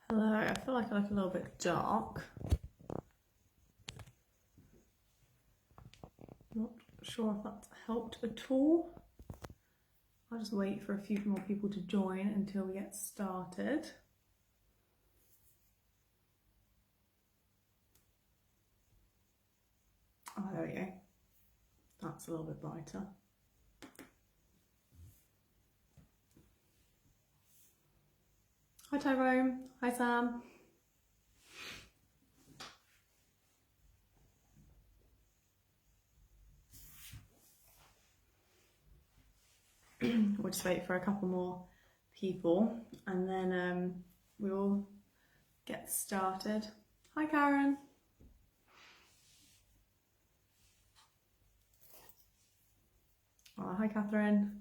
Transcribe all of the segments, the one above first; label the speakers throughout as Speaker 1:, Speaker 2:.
Speaker 1: Hello, I feel like I look a little bit dark. Not sure if that's helped at all. I'll just wait for a few more people to join until we get started. Oh, there we go. That's a little bit brighter. Hi Tyrone, hi Sam. We'll just wait for a couple more people and then we will get started. Hi Karen. Oh, hi Catherine.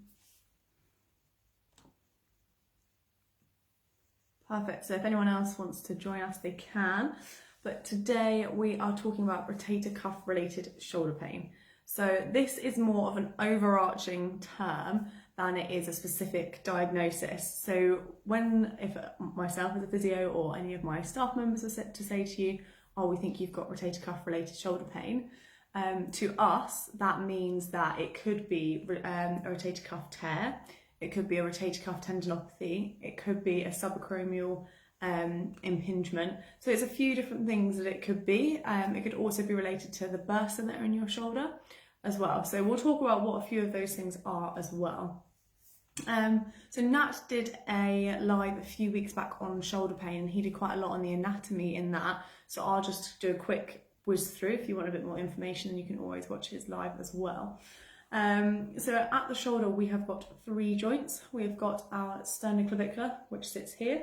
Speaker 1: Perfect, so if anyone else wants to join us, they can. But today we are talking about rotator cuff related shoulder pain. So this is more of an overarching term than it is a specific diagnosis. So if myself as a physio or any of my staff members are to say to you, oh, we think you've got rotator cuff related shoulder pain, to us, that means that it could be a rotator cuff tear, it could be a rotator cuff tendinopathy, it could be a subacromial impingement. So it's a few different things that it could be. It could also be related to the bursa that are in your shoulder as well. So we'll talk about what a few of those things are as well. So Nat did a live a few weeks back on shoulder pain, and he did quite a lot on the anatomy in that. So I'll just do a quick whiz through. If you want a bit more information, then you can always watch his live as well. So at the shoulder, we have got 3 joints. We've got our sternoclavicular, which sits here.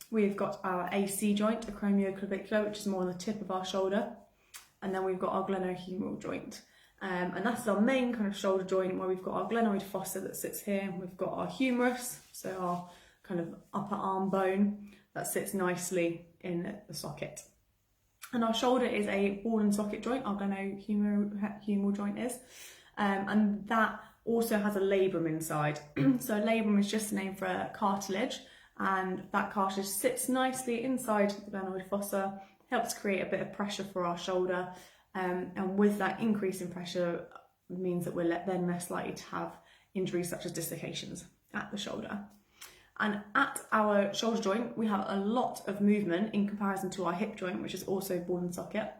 Speaker 1: We've got our AC joint, acromioclavicular, which is more on the tip of our shoulder. And then we've got our glenohumeral joint. And that's our main kind of shoulder joint, where we've got our glenoid fossa that sits here. We've got our humerus, so our kind of upper arm bone that sits nicely in the socket. And our shoulder is a ball and socket joint, our glenohumeral joint is. And that also has a labrum inside. So labrum is just a name for a cartilage, and that cartilage sits nicely inside the glenoid fossa, helps create a bit of pressure for our shoulder, and with that increase in pressure means that we're then less likely to have injuries such as dislocations at the shoulder. And at our shoulder joint, we have a lot of movement in comparison to our hip joint, which is also ball and socket,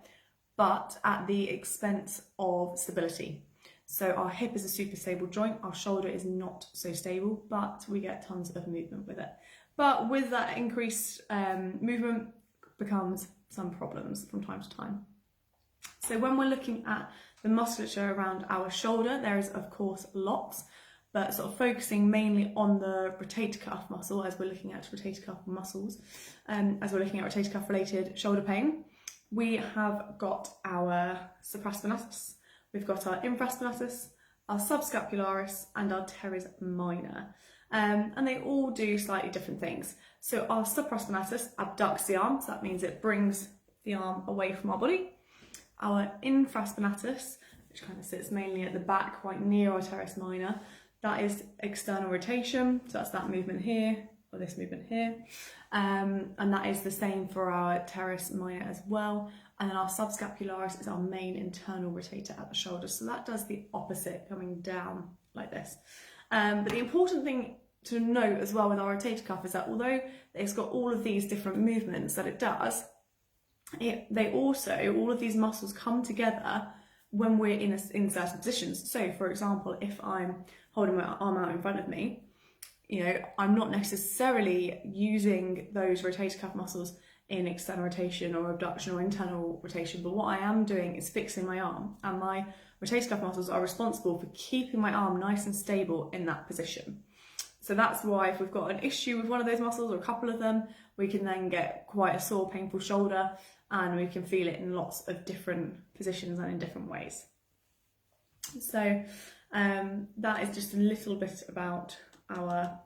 Speaker 1: but at the expense of stability. So our hip is a super stable joint, our shoulder is not so stable, but we get tons of movement with it. But with that increased movement becomes some problems from time to time. So when we're looking at the musculature around our shoulder, there is of course lots, but sort of focusing mainly on the rotator cuff muscle as we're looking at rotator cuff muscles, as we're looking at rotator cuff related shoulder pain, we have got our supraspinatus, we've got our infraspinatus, our subscapularis, and our teres minor. And they all do slightly different things. So our supraspinatus abducts the arm, so that means it brings the arm away from our body. Our infraspinatus, which kind of sits mainly at the back, quite near our teres minor, that is external rotation, so that's that movement here, or this movement here. And that is the same for our teres minor as well. And then our subscapularis is our main internal rotator at the shoulder. So that does the opposite, coming down like this. But the important thing to note as well with our rotator cuff is that although it's got all of these different movements that it does, all of these muscles come together when we're in certain positions. So for example, if I'm holding my arm out in front of me, I'm not necessarily using those rotator cuff muscles in external rotation or abduction or internal rotation, but what I am doing is fixing my arm, and my rotator cuff muscles are responsible for keeping my arm nice and stable in that position. So that's why if we've got an issue with one of those muscles or a couple of them, we can then get quite a sore, painful shoulder, and we can feel it in lots of different positions and in different ways. So that is just a little bit about our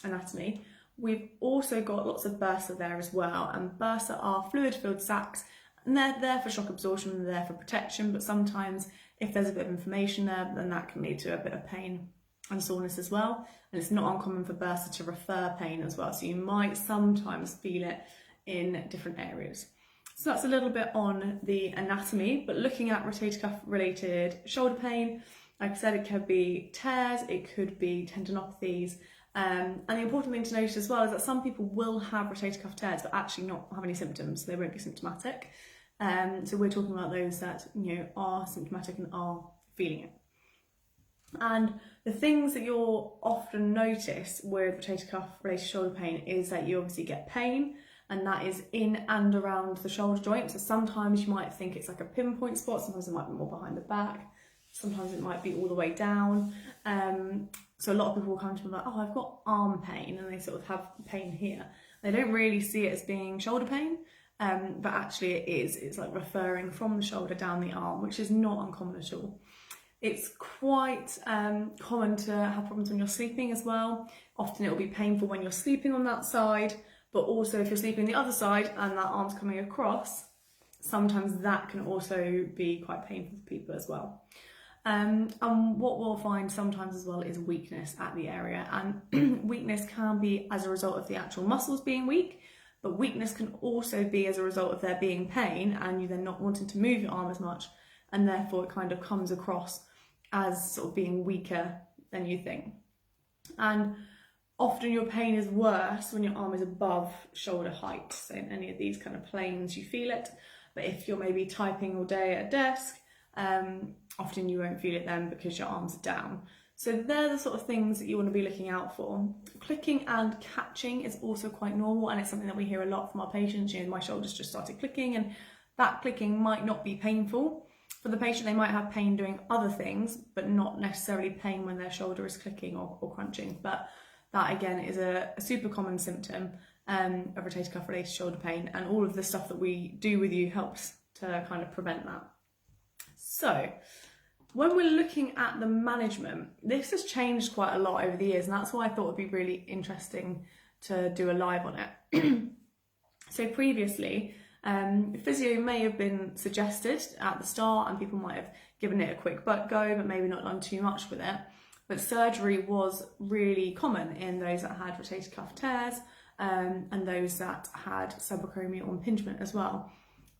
Speaker 1: anatomy. We've also got lots of bursa there as well, and bursa are fluid-filled sacs, and they're there for shock absorption and they're there for protection, but sometimes if there's a bit of inflammation there, then that can lead to a bit of pain and soreness as well. And it's not uncommon for bursa to refer pain as well, so you might sometimes feel it in different areas. So that's a little bit on the anatomy, but looking at rotator cuff related shoulder pain, like I said, it could be tears, it could be tendinopathies. And the important thing to note as well is that some people will have rotator cuff tears but actually not have any symptoms, so they won't be symptomatic. So we're talking about those that, you know, are symptomatic and are feeling it. And the things that you'll often notice with rotator cuff related shoulder pain is that you obviously get pain, and that is in and around the shoulder joint. So sometimes you might think it's like a pinpoint spot, sometimes it might be more behind the back, sometimes it might be all the way down. So a lot of people will come to me like, oh, I've got arm pain, and they sort of have pain here. They don't really see it as being shoulder pain, but actually it is. It's like referring from the shoulder down the arm, which is not uncommon at all. It's quite common to have problems when you're sleeping as well. Often it will be painful when you're sleeping on that side, but also if you're sleeping the other side and that arm's coming across, sometimes that can also be quite painful for people as well. And what we'll find sometimes as well is weakness at the area, and weakness can be as a result of the actual muscles being weak, but weakness can also be as a result of there being pain and you then not wanting to move your arm as much, and therefore it kind of comes across as sort of being weaker than you think. And often your pain is worse when your arm is above shoulder height, so in any of these kind of planes you feel it, but if you're maybe typing all day at a desk, often you won't feel it then because your arms are down. So they're the sort of things that you want to be looking out for. Clicking and catching is also quite normal, and it's something that we hear a lot from our patients. You know, my shoulders just started clicking, and that clicking might not be painful. For the patient, they might have pain doing other things, but not necessarily pain when their shoulder is clicking or crunching. But that again is a super common symptom of rotator cuff related shoulder pain, and all of the stuff that we do with you helps to kind of prevent that. So when we're looking at the management, this has changed quite a lot over the years, and that's why I thought it'd be really interesting to do a live on it. So previously, physio may have been suggested at the start, and people might have given it a quick go, but maybe not done too much with it. But surgery was really common in those that had rotator cuff tears, and those that had subacromial impingement as well.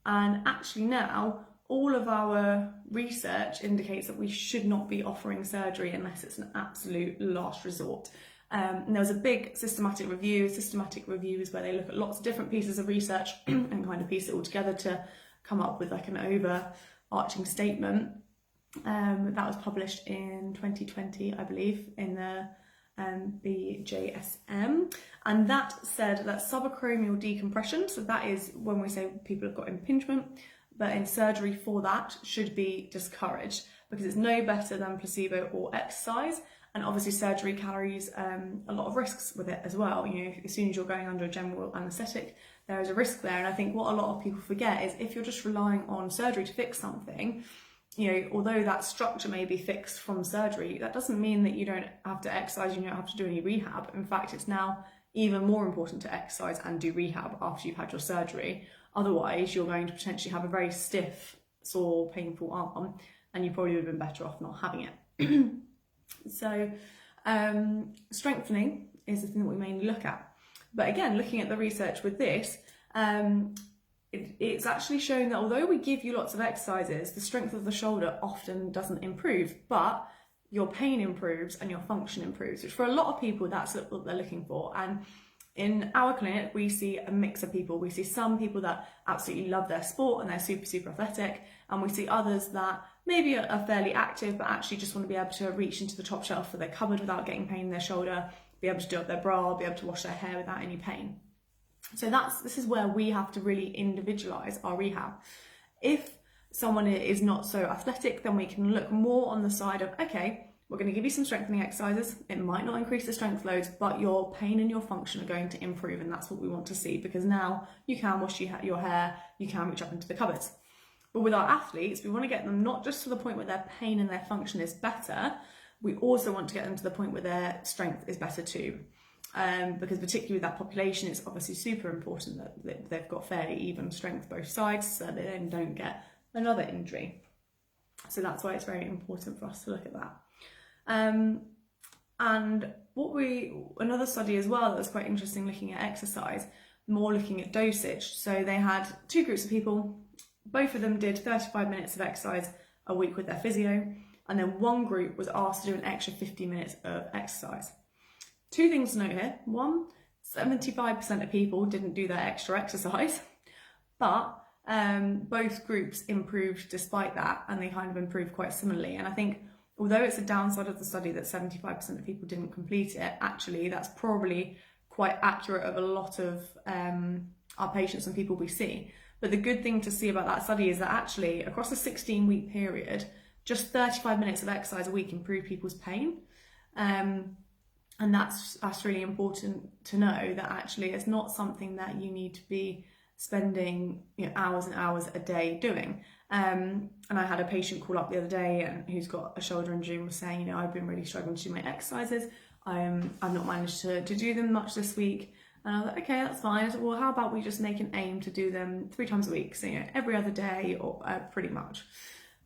Speaker 1: And actually now, all of our research indicates that we should not be offering surgery unless it's an absolute last resort. And there was a big systematic review. Systematic review is where they look at lots of different pieces of research and kind of piece it all together to come up with like an overarching statement. That was published in 2020, I believe, in the BJSM, and that said that subacromial decompression, so that is when we say people have got impingement, but in surgery for that should be discouraged because it's no better than placebo or exercise. And obviously surgery carries a lot of risks with it as well. You know, as soon as you're going under a general anaesthetic, there is a risk there. And I think what a lot of people forget is if you're just relying on surgery to fix something, you know, although that structure may be fixed from surgery, that doesn't mean that you don't have to exercise, you don't have to do any rehab. In fact, it's now even more important to exercise and do rehab after you've had your surgery. Otherwise, you're going to potentially have a very stiff, sore, painful arm, and you probably would have been better off not having it. So strengthening is the thing that we mainly look at. But again, looking at the research with this, it's actually showing that although we give you lots of exercises, the strength of the shoulder often doesn't improve, but your pain improves and your function improves, which for a lot of people, that's what they're looking for. And in our clinic, we see a mix of people. We see some people that absolutely love their sport and they're super, super athletic. And we see others that maybe are fairly active, but actually just want to be able to reach into the top shelf of their cupboard without getting pain in their shoulder, be able to do up their bra, be able to wash their hair without any pain. So this is where we have to really individualize our rehab. If someone is not so athletic, then we can look more on the side of, okay, we're going to give you some strengthening exercises. It might not increase the strength loads, but your pain and your function are going to improve, and that's what we want to see, because now you can wash your hair, you can reach up into the cupboards. But with our athletes, we want to get them not just to the point where their pain and their function is better, we also want to get them to the point where their strength is better too. Because particularly with that population, it's obviously super important that they've got fairly even strength both sides, so they then don't get another injury. So that's why it's very important for us to look at that. And another study as well that was quite interesting looking at exercise more looking at dosage. So they had two groups of people, both of them did 35 minutes of exercise a week with their physio, and then one group was asked to do an extra 50 minutes of exercise. Two things to note here. One, 75% of people didn't do that extra exercise, but both groups improved despite that, and they kind of improved quite similarly. And I think although it's a downside of the study that 75% of people didn't complete it, actually that's probably quite accurate of a lot of our patients and people we see. But the good thing to see about that study is that actually across a 16-week period, just 35 minutes of exercise a week improved people's pain. And that's really important to know, that actually it's not something that you need to be spending hours and hours a day doing. And I had a patient call up the other day and who's got a shoulder injury and was saying, I've been really struggling to do my exercises. I've not managed to do them much this week. And I was like, okay, that's fine. I said, well, how about we just make an aim to do them 3 times a week, so every other day, or pretty much.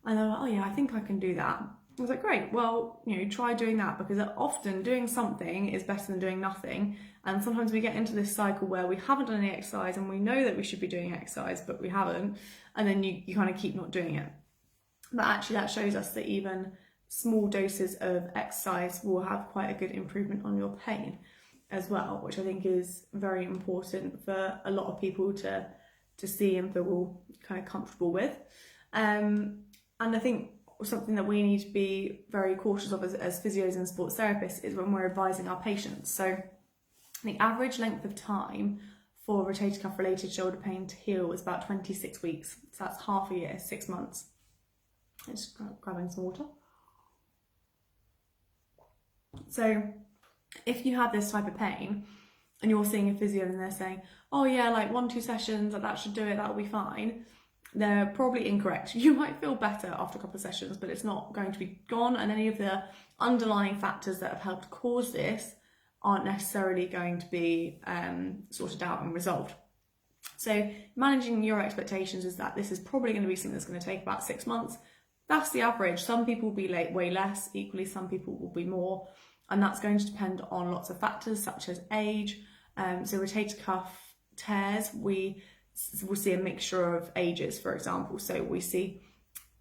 Speaker 1: And they're like, oh yeah, I think I can do that. I was like, great, well, try doing that, because often doing something is better than doing nothing. And sometimes we get into this cycle where we haven't done any exercise and we know that we should be doing exercise, but we haven't. And then you kind of keep not doing it. But actually that shows us that even small doses of exercise will have quite a good improvement on your pain as well, which I think is very important for a lot of people to see and feel kind of comfortable with. And I think something that we need to be very cautious of as physios and sports therapists is when we're advising our patients. So the average length of time for rotator cuff related shoulder pain to heal is about 26 weeks. So that's half a year, 6 months. I'm just grabbing some water. So if you have this type of pain and you're seeing a physio and they're saying, oh yeah, like 1-2 sessions, that should do it, that'll be fine, they're probably incorrect. You might feel better after a couple of sessions, but it's not going to be gone, and any of the underlying factors that have helped cause this aren't necessarily going to be sorted out and resolved. So managing your expectations is that this is probably going to be something that's going to take about 6 months. That's the average. Some people will be way less, equally some people will be more, and that's going to depend on lots of factors such as age. So rotator cuff tears, we'll see a mixture of ages, for example. So we see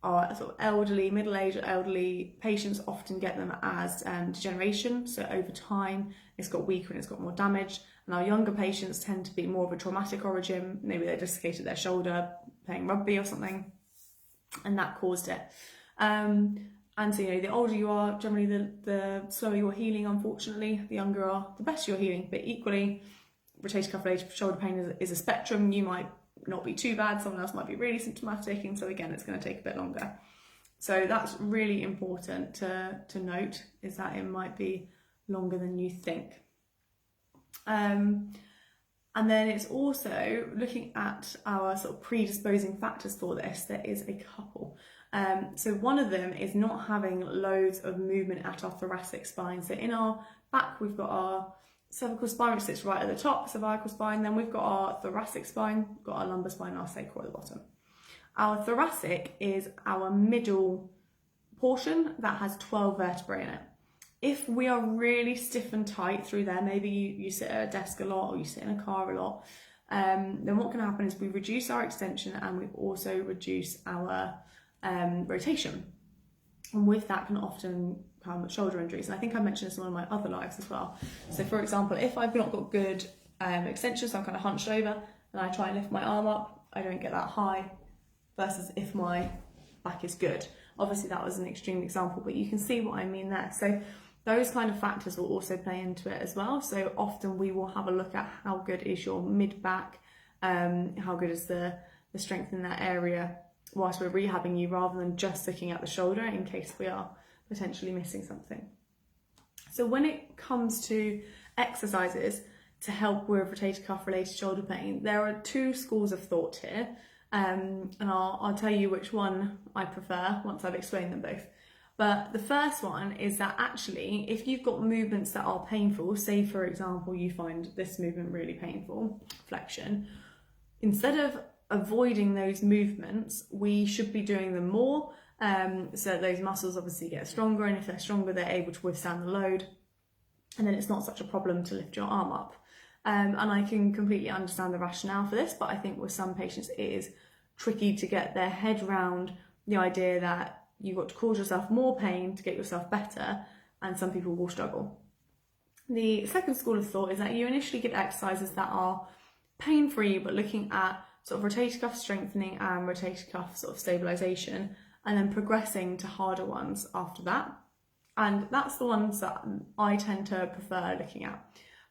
Speaker 1: our sort of elderly, middle-aged elderly patients often get them as degeneration. So over time, it's got weaker and it's got more damage. And our younger patients tend to be more of a traumatic origin. Maybe they dislocated their shoulder playing rugby or something, and that caused it. And so, the older you are, generally the slower you're healing, unfortunately. The younger you are, the better you're healing. But equally, rotator cuff related shoulder pain is a spectrum. You might not be too bad, someone else might be really symptomatic, and so again, it's going to take a bit longer. So that's really important to note, is that it might be longer than you think. And then it's also looking at our sort of predisposing factors for this. There is a couple. So one of them is not having loads of movement at our thoracic spine. So in our back, we've got our cervical spine, which sits right at the top, cervical spine. Then we've got our thoracic spine, got our lumbar spine, and our sacral at the bottom. Our thoracic is our middle portion that has 12 vertebrae in it. If we are really stiff and tight through there, maybe you sit at a desk a lot or you sit in a car a lot, then what can happen is we reduce our extension and we also reduce our rotation. And with that can often come shoulder injuries. And I think I mentioned this in one of my other lives as well. So for example, if I've not got good extension, so I'm kind of hunched over and I try and lift my arm up, I don't get that high, versus if my back is good. Obviously that was an extreme example, but you can see what I mean there. So those kind of factors will also play into it as well. So often we will have a look at how good is your mid-back, how good is the strength in that area whilst we're rehabbing you, rather than just looking at the shoulder in case we are potentially missing something. So when it comes to exercises to help with rotator cuff related shoulder pain, there are 2 schools of thought here, and I'll tell you which one I prefer once I've explained them both. But the first one is that actually, if you've got movements that are painful, say for example you find this movement really painful, flexion, instead of avoiding those movements, we should be doing them more, so those muscles obviously get stronger, and if they're stronger they're able to withstand the load, and then it's not such a problem to lift your arm up. And I can completely understand the rationale for this, but I think with some patients it is tricky to get their head around the idea that you've got to cause yourself more pain to get yourself better, and some people will struggle. The second school of thought is that you initially give exercises that are pain-free, but looking at sort of rotator cuff strengthening and rotator cuff sort of stabilisation, and then progressing to harder ones after that. And that's the ones that I tend to prefer looking at,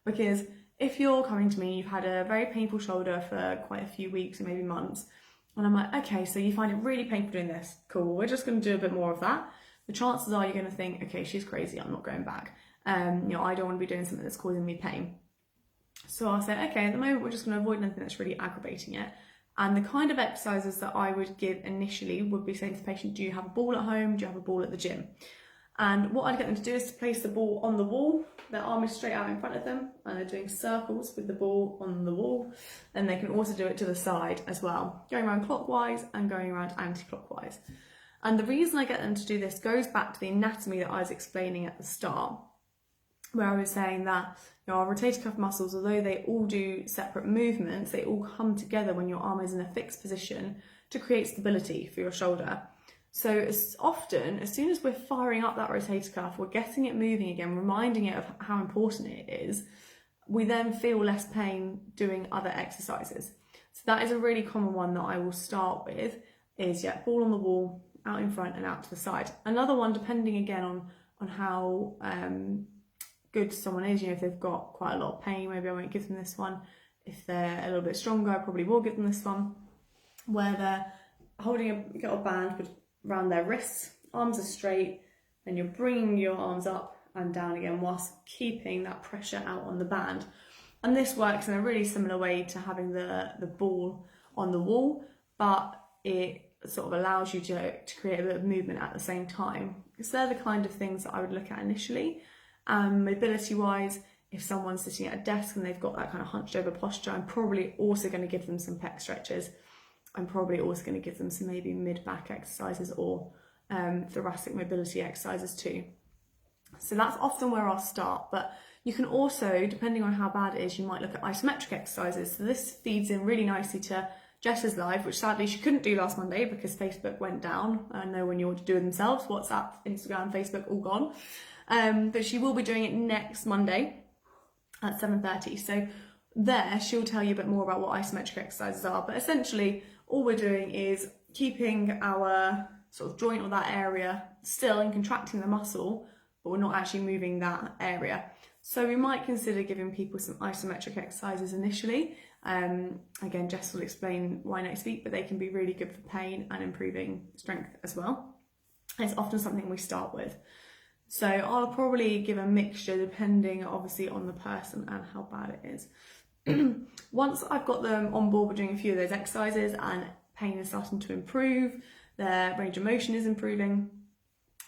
Speaker 1: because if you're coming to me, you've had a very painful shoulder for quite a few weeks or maybe months, and I'm like, okay, so you find it really painful doing this, cool, we're just going to do a bit more of that. The chances are you're going to think, okay, she's crazy, I'm not going back. I don't want to be doing something that's causing me pain. So I'll say, okay, at the moment we're just going to avoid anything that's really aggravating it. And the kind of exercises that I would give initially would be saying to the patient, do you have a ball at home? Do you have a ball at the gym? And what I'd get them to do is to place the ball on the wall, their arm is straight out in front of them, and they're doing circles with the ball on the wall. And they can also do it to the side as well, going around clockwise and going around anti-clockwise. And the reason I get them to do this goes back to the anatomy that I was explaining at the start, where I was saying that our rotator cuff muscles, although they all do separate movements, they all come together when your arm is in a fixed position to create stability for your shoulder. So as soon as we're firing up that rotator cuff, we're getting it moving again, reminding it of how important it is, we then feel less pain doing other exercises. So that is a really common one that I will start with, is ball on the wall, out in front and out to the side. Another one, depending again on how good someone is, if they've got quite a lot of pain, maybe I won't give them this one. If they're a little bit stronger, I probably will give them this one, where they're holding a band around their wrists, arms are straight, and you're bringing your arms up and down again whilst keeping that pressure out on the band. And this works in a really similar way to having the ball on the wall, but it sort of allows you to create a bit of movement at the same time. So they're the kind of things that I would look at initially. Mobility wise, if someone's sitting at a desk and they've got that kind of hunched over posture, I'm probably also going to give them some pec stretches. I'm probably also going to give them some maybe mid-back exercises or thoracic mobility exercises too. So that's often where I'll start, but you can also, depending on how bad it is, you might look at isometric exercises. So this feeds in really nicely to Jess's live, which sadly she couldn't do last Monday because Facebook went doing no one knew what to do with themselves. WhatsApp, Instagram, Facebook, all gone. But she will be doing it next Monday at 7:30. So there she'll tell you a bit more about what isometric exercises are. But essentially all we're doing is keeping our sort of joint or that area still and contracting the muscle, but we're not actually moving that area. So we might consider giving people some isometric exercises initially. Again, Jess will explain why next week, but they can be really good for pain and improving strength as well. It's often something we start with. So I'll probably give a mixture depending obviously on the person and how bad it is. Once I've got them on board with doing a few of those exercises and pain is starting to improve, their range of motion is improving,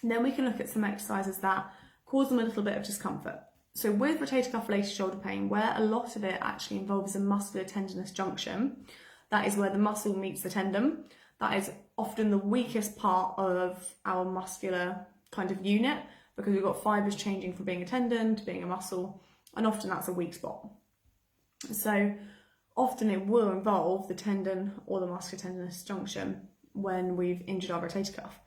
Speaker 1: then we can look at some exercises that cause them a little bit of discomfort. So with rotator cuff related shoulder pain, where a lot of it actually involves a muscular tendinous junction, that is where the muscle meets the tendon. That is often the weakest part of our muscular kind of unit, because we've got fibres changing from being a tendon to being a muscle, and often that's a weak spot. So often it will involve the tendon or the muscular tendinous junction when we've injured our rotator cuff.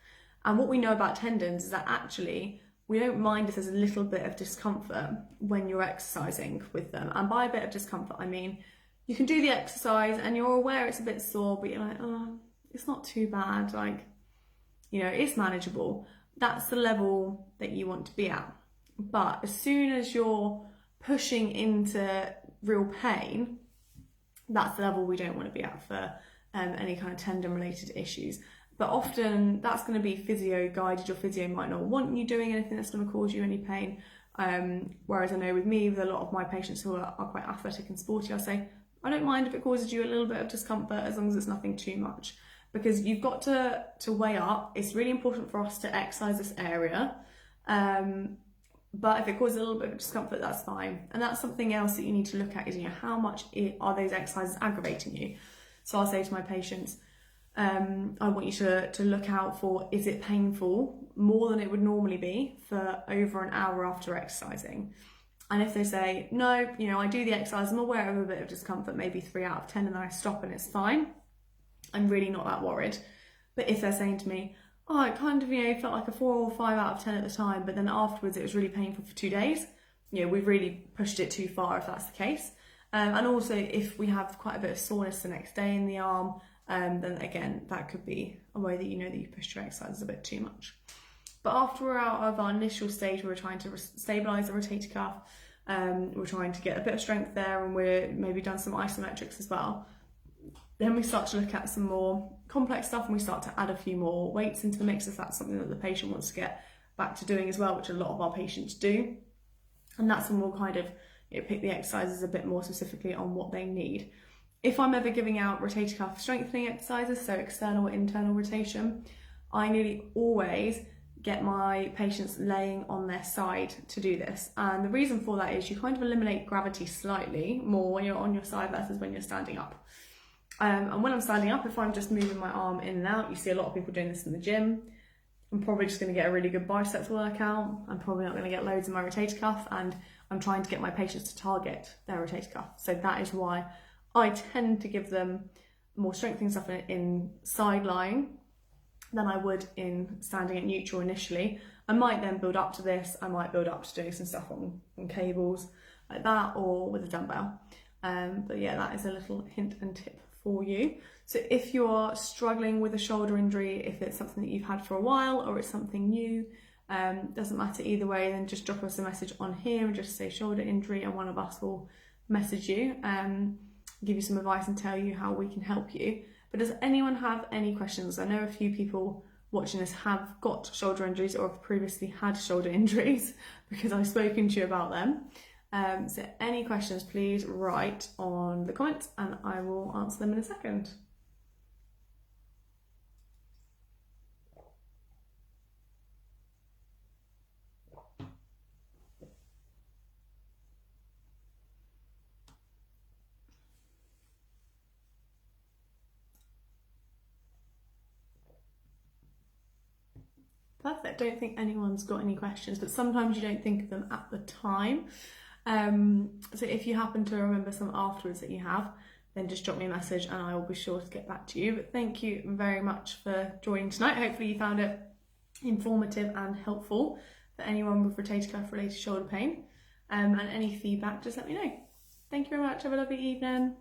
Speaker 1: And what we know about tendons is that actually we don't mind if there's a little bit of discomfort when you're exercising with them. And by a bit of discomfort, I mean, you can do the exercise and you're aware it's a bit sore, but you're like, oh, it's not too bad. It's manageable. That's the level that you want to be at. But as soon as you're pushing into real pain, that's the level we don't want to be at for any kind of tendon related issues. But often that's going to be physio guided. Your physio might not want you doing anything that's going to cause you any pain. Whereas I know with me, with a lot of my patients who are quite athletic and sporty, I'll say, I don't mind if it causes you a little bit of discomfort as long as it's nothing too much. Because you've got to weigh up. It's really important for us to exercise this area. But if it causes a little bit of discomfort, that's fine. And that's something else that you need to look at is, how much are those exercises aggravating you? So I'll say to my patients, I want you to look out for, is it painful more than it would normally be for over an hour after exercising? And if they say, no, you know, I do the exercise, I'm aware of a bit of discomfort, maybe 3 out of 10, and then I stop and it's fine, I'm really not that worried. But if they're saying to me, oh, it kind of, you know, felt like a 4 or 5 out of 10 at the time, but then afterwards it was really painful for 2 days, you know, we've really pushed it too far if that's the case. And also if we have quite a bit of soreness the next day in the arm, then again, that could be a way that you know that you've pushed your exercises a bit too much. But after we're out of our initial stage, we're trying to stabilise the rotator cuff, we're trying to get a bit of strength there, and we're maybe done some isometrics as well. Then we start to look at some more complex stuff, and we start to add a few more weights into the mix if that's something that the patient wants to get back to doing as well, which a lot of our patients do. And that's when we'll kind of, you know, pick the exercises a bit more specifically on what they need. If I'm ever giving out rotator cuff strengthening exercises, so external or internal rotation, I nearly always get my patients laying on their side to do this. And the reason for that is you kind of eliminate gravity slightly more when you're on your side versus when you're standing up. And when I'm standing up, if I'm just moving my arm in and out, you see a lot of people doing this in the gym, I'm probably just going to get a really good biceps workout. I'm probably not going to get loads in my rotator cuff, and I'm trying to get my patients to target their rotator cuff. So that is why I tend to give them more strengthening stuff in side lying than I would in standing at neutral initially. I might then build up to this. I might build up to doing some stuff on cables like that, or with a dumbbell. But yeah, that is a little hint and tip for you. So if you're struggling with a shoulder injury, if it's something that you've had for a while or it's something new, doesn't matter either way, then just drop us a message on here and just say shoulder injury, and one of us will message you, give you some advice and tell you how we can help you. But does anyone have any questions? I know a few people watching this have got shoulder injuries or have previously had shoulder injuries because I've spoken to you about them. So any questions, please write on the comments and I will answer them in a second. Perfect. Don't think anyone's got any questions, but sometimes you don't think of them at the time. So if you happen to remember some afterwards that you have, then just drop me a message and I will be sure to get back to you. But thank you very much for joining tonight. Hopefully you found it informative and helpful for anyone with rotator cuff related shoulder pain. And any feedback, just let me know. Thank you very much. Have a lovely evening.